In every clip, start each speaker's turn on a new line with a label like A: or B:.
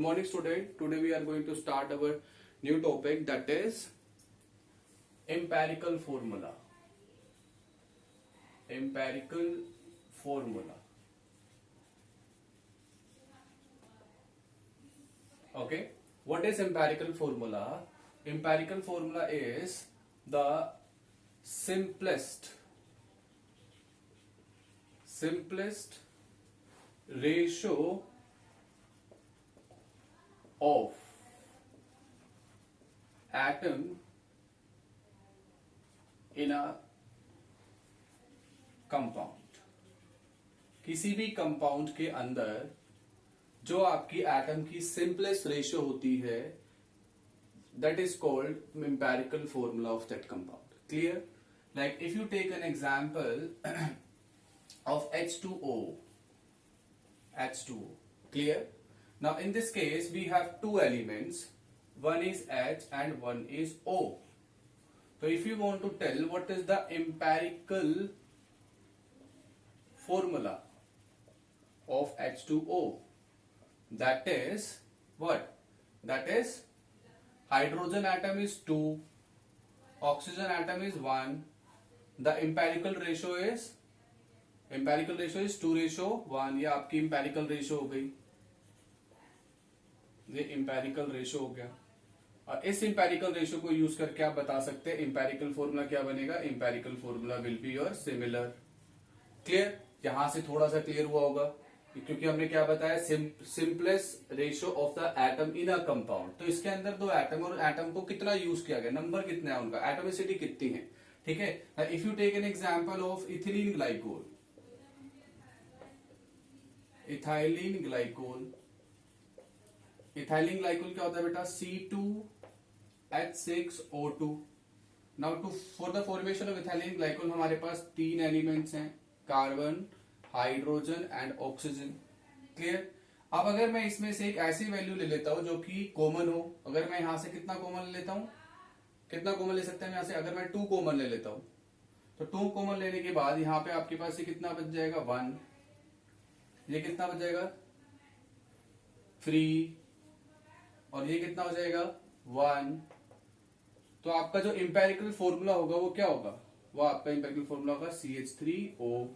A: morning student. Today we are going to start our new topic, that is empirical formula. Empirical formula. Okay. What is empirical formula? Empirical formula is the simplest ratio of atom in a compound. किसी भी compound के अंदर जो आपकी atom की simplest ratio होती है, that is called empirical formula of that compound. Clear? Like if you take an example of H2O. Clear? Now in this case we have two elements, one is H and one is O. So if you want to tell what is the empirical formula of H2O, that is what? That is hydrogen atom is 2, oxygen atom is 1, the empirical ratio is 2:1. ये आपकी empirical ratio हो गई, ये empirical ratio हो गया। और इस empirical ratio को यूज करके आप बता सकते हैं empirical formula क्या बनेगा। empirical formula will be your similar. Clear? यहां से थोड़ा सा क्लियर हुआ होगा क्योंकि हमने क्या बताया, simplest ratio of the atom in a compound. तो इसके अंदर दो एटम और एटम को कितना यूज किया गया, नंबर कितना है उनका, एटोमिसिटी कितनी है। ठीक है। If you take an example of ethylene glycol, ethylene glycol क्या होता है बेटा, C2H6O2। Now for the formation of ethylene glycol हमारे पास तीन एलिमेंट्स हैं, carbon, hydrogen and oxygen. Clear? अब अगर मैं इसमें से एक ऐसी वैल्यू ले लेता हूं जो कि कॉमन हो, अगर मैं यहां से कितना कॉमन ले लेता हूं, कितना कॉमन ले सकते हैं यहां से, अगर मैं 2 कॉमन ले लेता हूं तो 2 कॉमन लेने के बाद यहां पे आपके पास ये कितना बच जाएगा, 1, ये कितना बच जाएगा 3, और ये कितना हो जाएगा 1। तो आपका जो इंपेरिकल फॉर्मूला होगा वो क्या होगा, वो आपका इंपेरिकल फॉर्मूला होगा CH3O।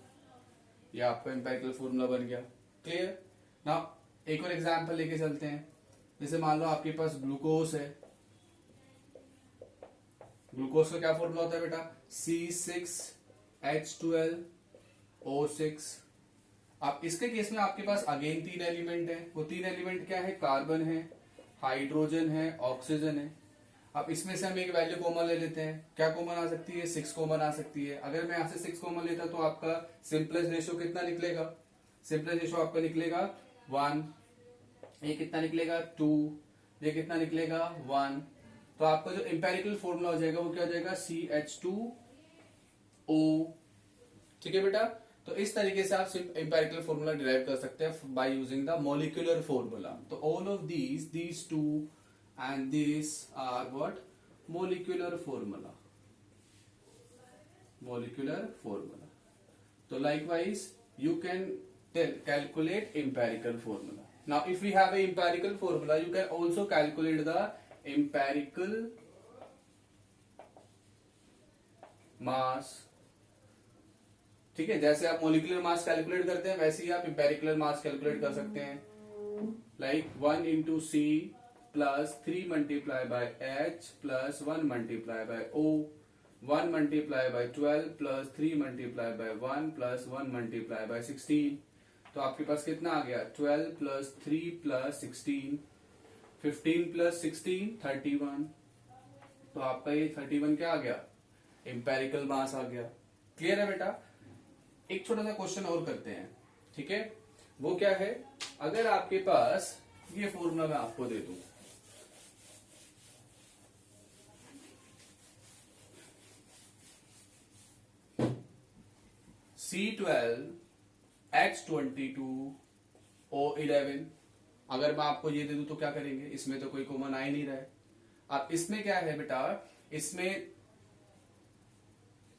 A: ये आपका इंपेरिकल फॉर्मूला बन गया। क्लियर? ना एक और एग्जांपल लेके चलते हैं। जैसे मान लो आपके पास ग्लूकोज है, ग्लूकोज का क्या फॉर्मूला होता है बेटा, C6H12O6। अब इसके केस में आपके पास अगेन 3 एलिमेंट है, वो 3 एलिमेंट क्या है, कार्बन है, हाइड्रोजन है, ऑक्सीजन है। अब इसमें से हम एक वैल्यू कॉमन ले लेते हैं, क्या कॉमन आ सकती है, 6 कॉमन आ सकती है। अगर मैं यहां से 6 कॉमन लेता तो आपका सिंपलेस्ट रेशियो कितना निकलेगा, सिंपलेस्ट रेशियो आपका निकलेगा 1, ये कितना निकलेगा 2, ये कितना निकलेगा 1। तो आपका जो इंपेरिकल फॉर्मूला हो जाएगा वो क्या हो जाएगा, CH2O। ठीक है बेटा। तो इस तरीके से आप इंपेरिकल फॉर्मूला डिराइव कर सकते हैं by using the molecular formula. तो all of these two and these are what, molecular formula। So likewise you can calculate empirical formula. Now if we have a empirical formula, you can also calculate the empirical mass। ठीक है, जैसे आप molecular mass calculate करते हैं वैसे ही आप empirical mass calculate कर सकते हैं। Like 1 into C plus 3 multiplied by H plus 1 multiplied by O, 1 multiplied by 12 plus 3 multiplied by 1 plus 1 multiplied by 16। तो आपके पास कितना आ गया, 12 plus 3 plus 16, 15 plus 16 31। तो आपका ये 31 क्या आ गया, इंपेरिकल मास आ गया। क्लियर है बेटा। एक छोटा सा क्वेश्चन और करते हैं। ठीक है, वो क्या है, अगर आपके पास ये फॉर्मूला मैं आपको दे दूं, C12H22O11, अगर मैं आपको ये दे दूं तो क्या करेंगे, इसमें तो कोई कॉमन आ ही नहीं रहा है। अब इसमें क्या है बेटा, इसमें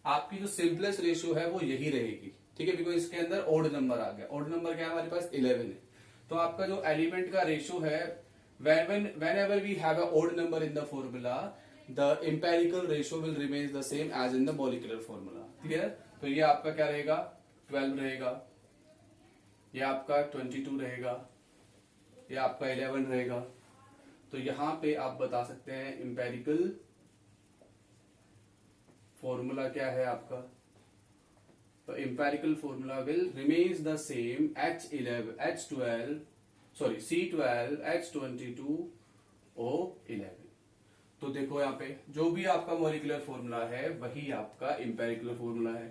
A: आपकी जो सिंपलेस्ट रेशियो है वो यही रहेगी। ठीक है, बिकॉज इसके अंदर ओड नंबर आ गया। ओड नंबर क्या है हमारे पास, 11 है। तो आपका जो एलिमेंट का रेशियो है whenever we have a odd number in the formula, the empirical ratio will remain the same as in the molecular formula. Clear? तो ये आपका क्या रहेगा, 12 रहेगा, ये आपका 22 रहेगा, ये आपका 11 रहेगा. तो यहां पे आप बता सकते हैं empirical फॉर्मूला क्या है आपका. तो empirical formula will remains the same H11 H12 sorry C12 H22 O11. तो देखो यहाँ पे जो भी आपका मॉलिक्यूलर फॉर्मूला है वही आपका एम्पेरिकल फॉर्मूला है,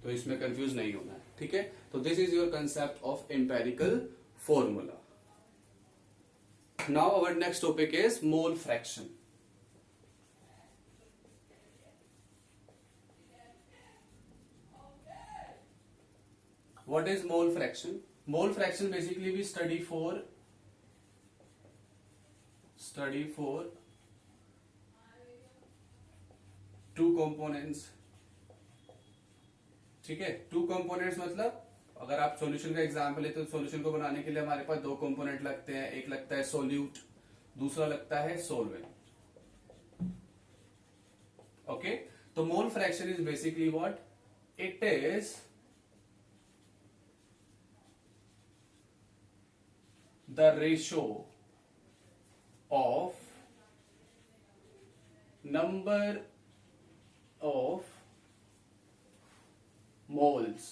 A: तो इसमें कंफ्यूज नहीं होना है. ठीक है, तो this is your concept of empirical formula. Now our next topic is mole fraction. What is mole fraction? Mole fraction basically we study for two components. ठीक है, टू कंपोनेंट्स मतलब अगर आप सॉल्यूशन का एग्जांपल लेते हो, सॉल्यूशन को बनाने के लिए हमारे पास दो कंपोनेंट लगते हैं. एक लगता है सोल्यूट, दूसरा लगता है सोलवेंट. ओके, तो mole fraction is basically what it is the ratio of number of moles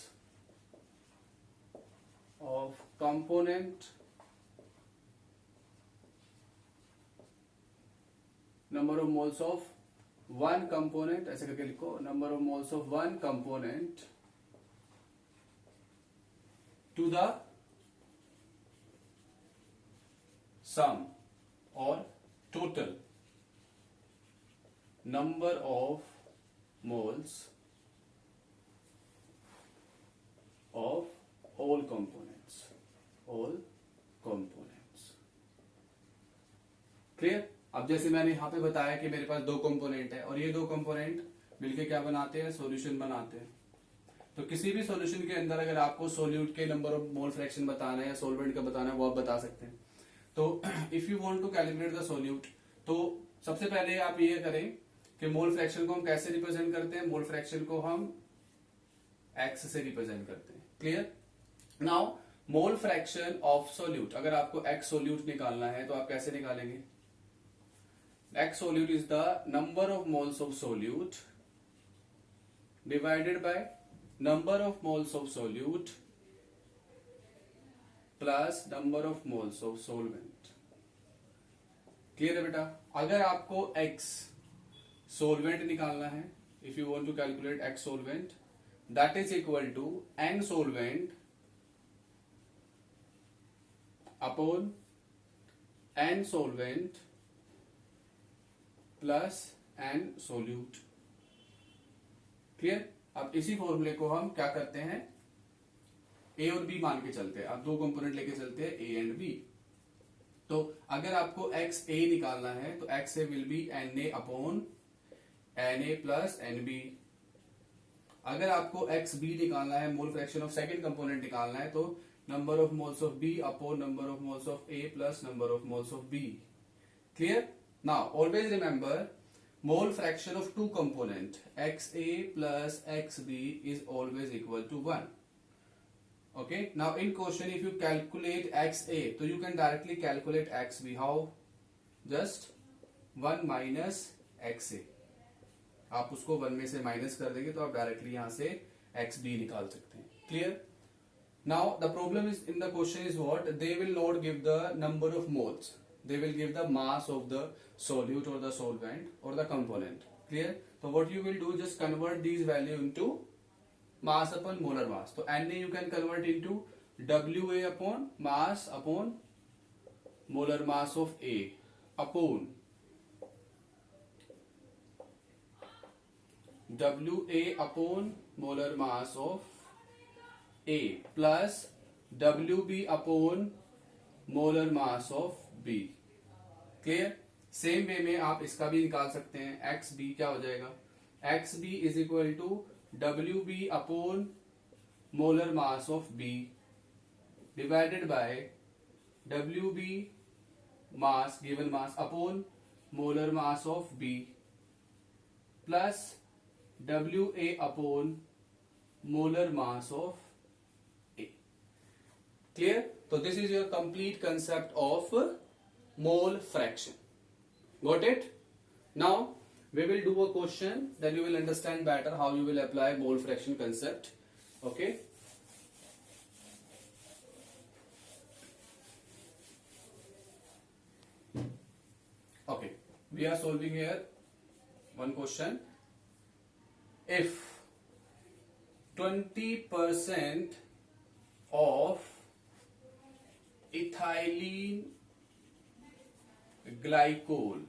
A: of component, number of moles of one component, ऐसे करके लिखो, number of moles of one component to the sum or total number of moles of all components. Clear? अब जैसे मैंने यहां पे बताया कि मेरे पास दो कंपोनेंट है और ये दो कंपोनेंट मिलके क्या बनाते हैं, सॉल्यूशन बनाते हैं. तो किसी भी सॉल्यूशन के अंदर अगर आपको सोल्यूट के नंबर ऑफ मोल फ्रैक्शन बताना है या सोलवेंट का बताना है वो आप बता सकते हैं. तो if you want to calculate the solute, तो सबसे पहले आप ये करें कि मोल फ्रैक्शन को हम कैसे रिप्रेजेंट करते हैं. मोल फ्रैक्शन को हम x से रिप्रेजेंट करते हैं. Clear? Now mole fraction of solute, अगर आपको x सोल्यूट निकालना है तो आप कैसे निकालेंगे. x solute is the number of moles of solute divided by number of moles of solute plus number of moles of solvent. Clear है बेटा? अगर आपको x सोलवेंट निकालना है, if you want to calculate x solvent, that is equal to n solvent upon n solvent plus n solute. Clear? अब इसी फॉर्मूले को हम क्या करते हैं, ए और बी मान के चलते हैं. अब दो कंपोनेंट लेके चलते हैं ए एंड बी. तो अगर आपको एक्स ए निकालना है तो x A will be n A upon n A plus n B. अगर आपको एक्स बी निकालना है, mole fraction of second component निकालना है, तो number of moles of B upon number of moles of A plus number of moles of B. Clear? Now always remember, mole fraction of two component xa plus xb is always equal to 1. Okay, now in question if you calculate xa, so you can directly calculate xb. How? Just 1 minus xa. आप उसको 1 में से minus कर देंगे तो आप directly यहां से xb निकाल सकते हैं. Clear? Now the problem is in the question is what? They will not give the number of moles. They will give the mass of the solute or the solvent or the component. Clear? So what you will do, just convert these value into mass upon molar mass. So Na you can convert into Wa upon mass upon molar mass of A upon Wa upon molar mass of A plus Wb upon molar mass of B. Clear? Same way में आप इसका भी निकाल सकते हैं. X B क्या हो जाएगा, x B is equal to W B upon molar mass of B divided by W B mass, given mass upon molar mass of B plus WA upon molar mass of A. Clear? So this is your complete concept of mole fraction. Got it? Now we will do a question, then you will understand better how you will apply mole fraction concept. Okay? Okay, we are solving here one question. If 20% of ethylene glycol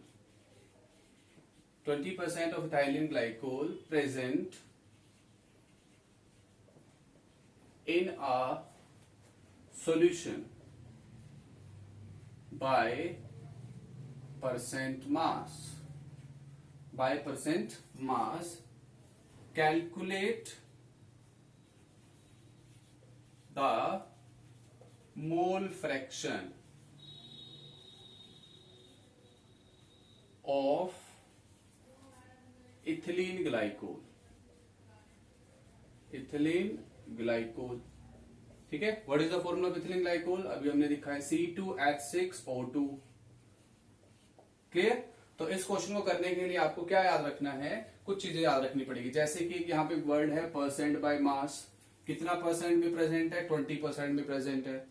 A: 20% of ethylene glycol present in a solution by percent mass, calculate the mole fraction of ethylene glycol. ठीक है, what is the formula of ethylene glycol? अभी हमने देखा है C2H6O2. Clear? तो इस question को करने के लिए आपको क्या याद रखना है, कुछ चीजें याद रखनी पड़ेगी, जैसे कि यहाँ पे वर्ड है परसेंट बाय मास. कितना परसेंट में प्रेजेंट है? 20% में प्रेजेंट है.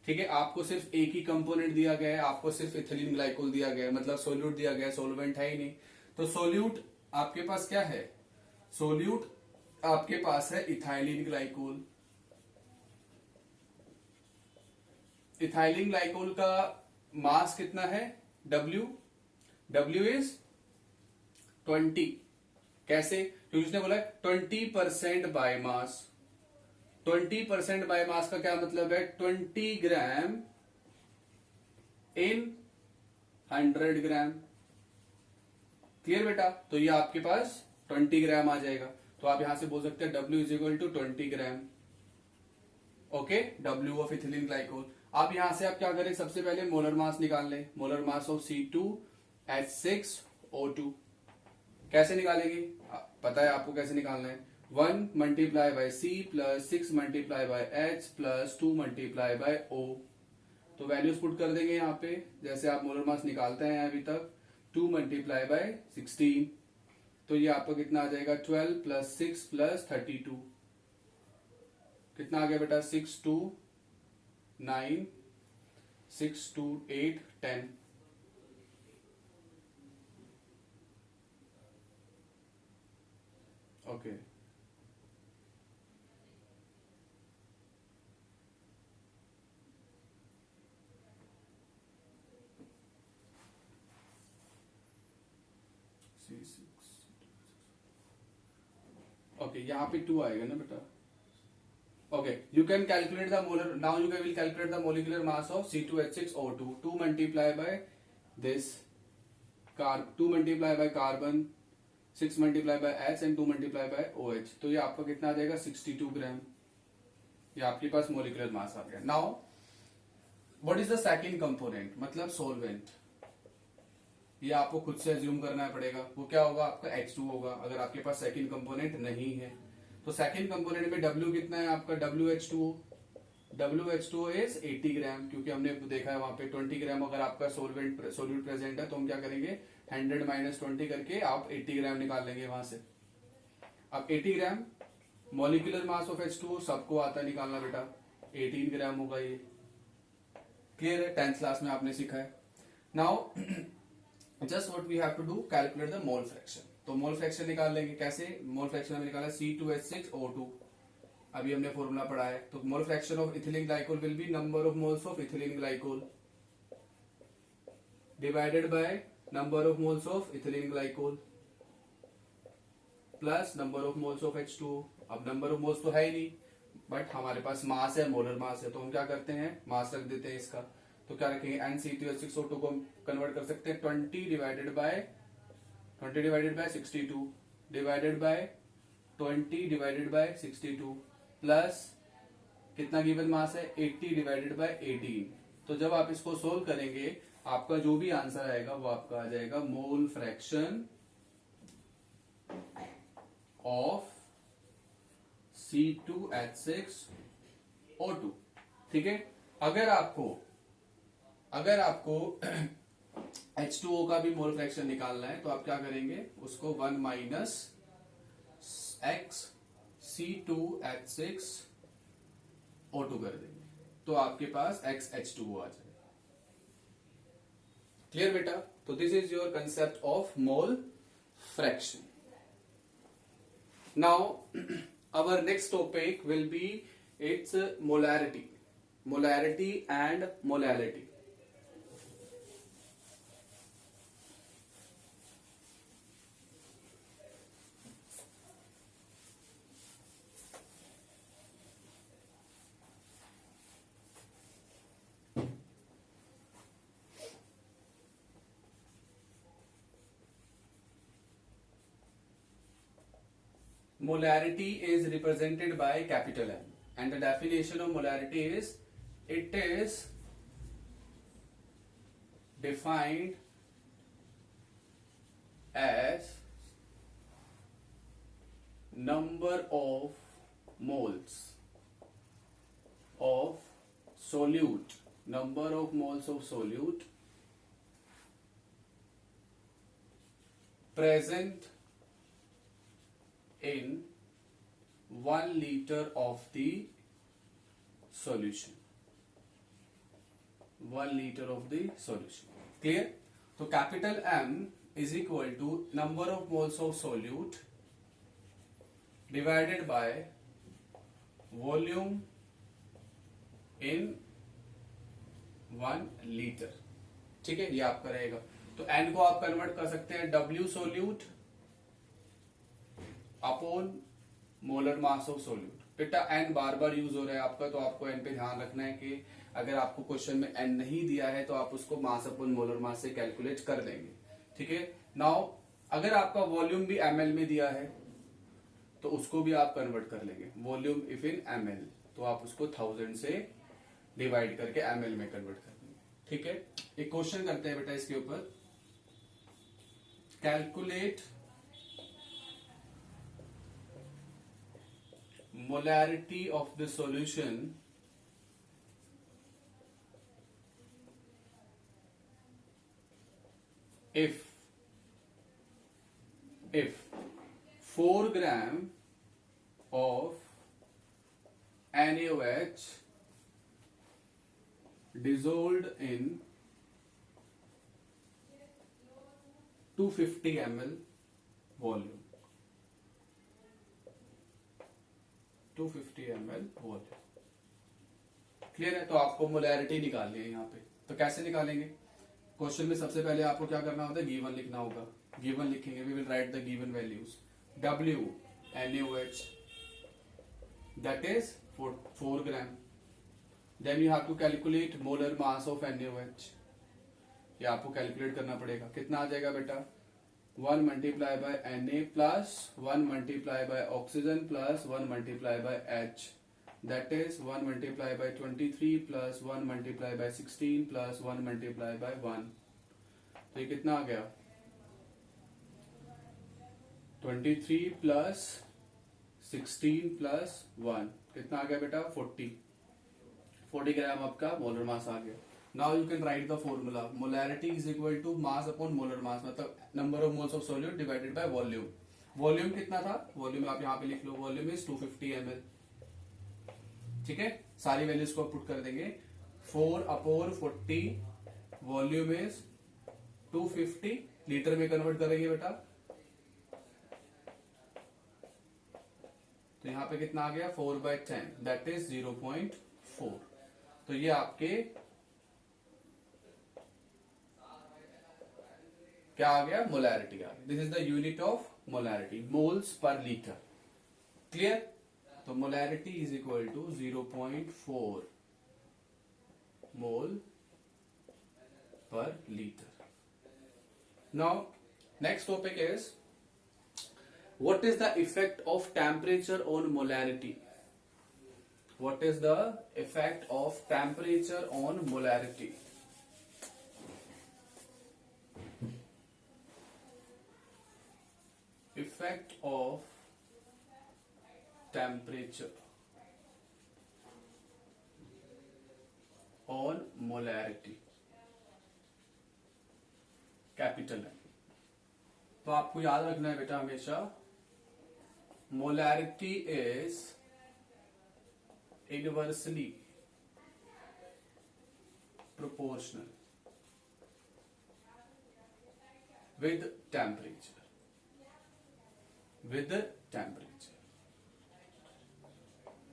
A: ठीक है, आपको सिर्फ एक ही कंपोनेंट दिया गया है, आपको सिर्फ इथिलीन ग्लाइकोल दिया गया है, मतलब सोल्यूट दिया गया है, सोलवेंट है ही नहीं. तो सोल्यूट आपके पास क्या है? सोल्यूट आपके पास है इथाइलिन ग्लाइकोल. इथाइलिन ग्लाइकोल का मास कितना है? W is 20. कैसे? क्योंकि उसने बोला 20% बाय मास. 20% बाय मास का क्या मतलब है? 20 ग्राम इन 100 ग्राम. क्लियर बेटा? तो ये आपके पास 20 ग्राम आ जाएगा. तो आप यहां से बोल सकते हैं W is equal to 20 gram. Okay, W of ethylene glycol. आप यहां से आप क्या करें? सबसे पहले मोलर मास निकाल लें. Molar mass of C2H6O2. कैसे निकालेंगे? पता है आपको कैसे निकालना है. 1 multiply by C plus 6 multiply by H plus 2 multiply by O. तो वैल्यूज पुट कर देंगे यहाँ पे, जैसे आप मोलर मास निकालते हैं अभी तक. 2 मल्टीप्लाई बाय 16. तो ये आपका कितना आ जाएगा? 12 प्लस 6 प्लस 32. कितना आ गया बेटा? 6 2 9 6 2 8 10. ओके, ओके, यहाँ पे 2 आएगा ना बेटा. Okay, you can calculate the molar. Now you will calculate the molecular mass of C2H6O2. 2 multiply by this 2 multiply by carbon, 6 multiply by H and 2 multiply by OH. तो ये आपका कितना आ जाएगा? 62 ग्राम. ये आपके पास मोलिकुलर मास आ गया. Now what is the second component, मतलब सोलवेंट. ये आपको खुद से एज्यूम करना पड़ेगा. वो क्या होगा? आपका H2 होगा, अगर आपके पास सेकंड कंपोनेंट नहीं है. तो सेकंड कंपोनेंट में W कितना है आपका? WH2O इज 80 ग्राम, क्योंकि हमने देखा है वहां पे 20 ग्राम अगर आपका सोल्यूट प्रेजेंट है तो हम क्या करेंगे? 100 माइनस 20 करके आप 80 ग्राम निकाल लेंगे वहां से. अब 80 gram molecular mass of H2O सबको आता है निकालना बेटा. 18 ग्राम होगा ये. क्लियर है? 10th क्लास में आपने सीखा है. Now just what we have to do, calculate the mole fraction. तो मोल फ्रैक्शन निकाल लेंगे. कैसे? मोल फ्रैक्शन हमने निकाला C2H6O2. अभी हमने फॉर्मूला पढ़ा है. तो mole fraction of ethylene glycol will be number of moles of ethylene glycol divided by number of moles of ethylene glycol plus number of moles of H2O. अब number of moles तो है ही नहीं, but हमारे पास मास है, molar mass है, तो हम क्या करते हैं? मास रख देते हैं इसका. तो क्या रखेंगे? NC2H6O2 को हम कन्वर्ट कर सकते हैं 20 divided by 62 divided by 20 divided by 62 plus कितना गिवन मास है? 80 डिवाइडेड बाय 18. तो जब आप इसको सोल्व करेंगे आपका जो भी आंसर आएगा वो आपका आ जाएगा मोल फ्रैक्शन ऑफ C2H6O2। ठीक है। अगर आपको H2O का भी मोल फ्रैक्शन निकालना है तो आप क्या करेंगे, उसको 1 माइनस एक्स C2H6O2 कर देंगे तो आपके पास XH2O आ जाएगा। क्लियर बेटा? तो this is your concept of mole fraction. Now our next topic will be its molarity and molality. Molarity is represented by capital M, and the definition of molarity is, it is defined as number of moles of solute, present in 1 liter of the solution, 1 liter of the solution. Clear? तो capital M is equal to number of moles of solute divided by volume in 1 liter. ठीक है, ये आपका रहेगा। तो N को आप convert कर सकते हैं W solute upon molar mass of solute. बेटा एन बार बार यूज हो रहा है आपका, तो आपको एन पे ध्यान रखना है कि अगर आपको क्वेश्चन में एन नहीं दिया है तो आप उसको मास अपॉन मोलर मास से कैलकुलेट कर देंगे। ठीक है। नाउ अगर आपका वॉल्यूम भी एमएल में दिया है तो उसको भी आप कन्वर्ट कर लेंगे। वॉल्यूम इफ इन एमएल तो आप उसको 1000 से डिवाइड करके एमएल में कन्वर्ट कर देंगे। ठीक है। एक क्वेश्चन करते हैं बेटा इसके ऊपर। Calculate molarity of the solution if 4 gram of NaOH dissolved in 250 ml volume, 250 ml volume. Clear है? तो आपको मोलैरिटी निकालनी है यहाँ पे। तो कैसे निकालेंगे? क्वेश्चन में सबसे पहले आपको क्या करना होता है, गिवन लिखना होगा। गिवन लिखेंगे, we will write the given values. W NaOH that is 4 gram. Then you have to calculate molar mass of NaOH. ये आपको कैलकुलेट करना पड़ेगा। कितना आ जाएगा बेटा? 1 multiply by Na plus 1 multiply by oxygen plus 1 multiply by H, that is 1 multiply by 23 plus 1 multiply by 16 plus 1 multiply by 1। तो ये कितना आ गया? 23 plus 16 plus 1 कितना आ गया बेटा? 40 ग्राम आपका मोलर मास आ गया। Now you can write the formula. Molarity is equal to mass upon molar mass, मतलब number of moles of solute divided by volume. Volume कितना था? वॉल्यूम आप यहाँ पे लिख लो, वॉल्यूम इज 250 ml। ठीक है। सारी वैल्यूज को पुट कर देंगे। 4 अपॉन 40, वॉल्यूम इज 250, लीटर में कन्वर्ट करेंगे बेटा। तो यहाँ पे कितना आ गया? 4/10, दैट इज 0.4। तो ये आपके क्या आ गया? मोलैरिटी आ गया। This is the unit of molarity, moles per litre. Clear? तो मोलैरिटी इज इक्वल टू 0.4 मोल पर litre. Now next topic is what is the effect of temperature on molarity? What is the effect of temperature on molarity? effect of temperature on molarity, capital है। तो आपको याद रखना है बेटा हमेशा, molarity is inversely proportional with temperature,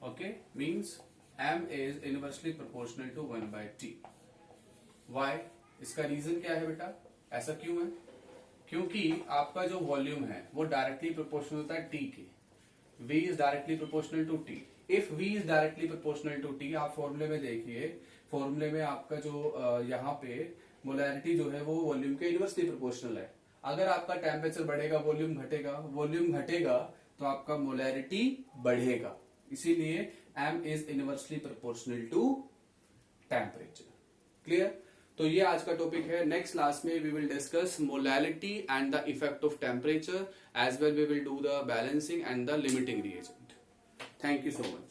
A: okay, means m is inversely proportional to 1 by t. why? इसका reason क्या है बेटा, ऐसा क्यों है? क्योंकि आपका जो वॉल्यूम है वो डायरेक्टली प्रोपोर्शनल होता है t के, v is directly proportional to t. If v is directly proportional to t, आप फॉर्मूले में देखिए, फॉर्मूले में आपका जो यहाँ पे मोलैरिटी जो है वो वॉल्यूम के इनवर्सली प्रोपोर्शनल है। अगर आपका टेम्परेचर बढ़ेगा वॉल्यूम घटेगा, वॉल्यूम घटेगा तो आपका मोलैरिटी बढ़ेगा, इसीलिए m is inversely proportional to temperature. Clear? तो ये आज का टॉपिक है। नेक्स्ट क्लास में we will discuss molarity and the effect of temperature, as well we will do the balancing and the limiting reagent. Thank you so much.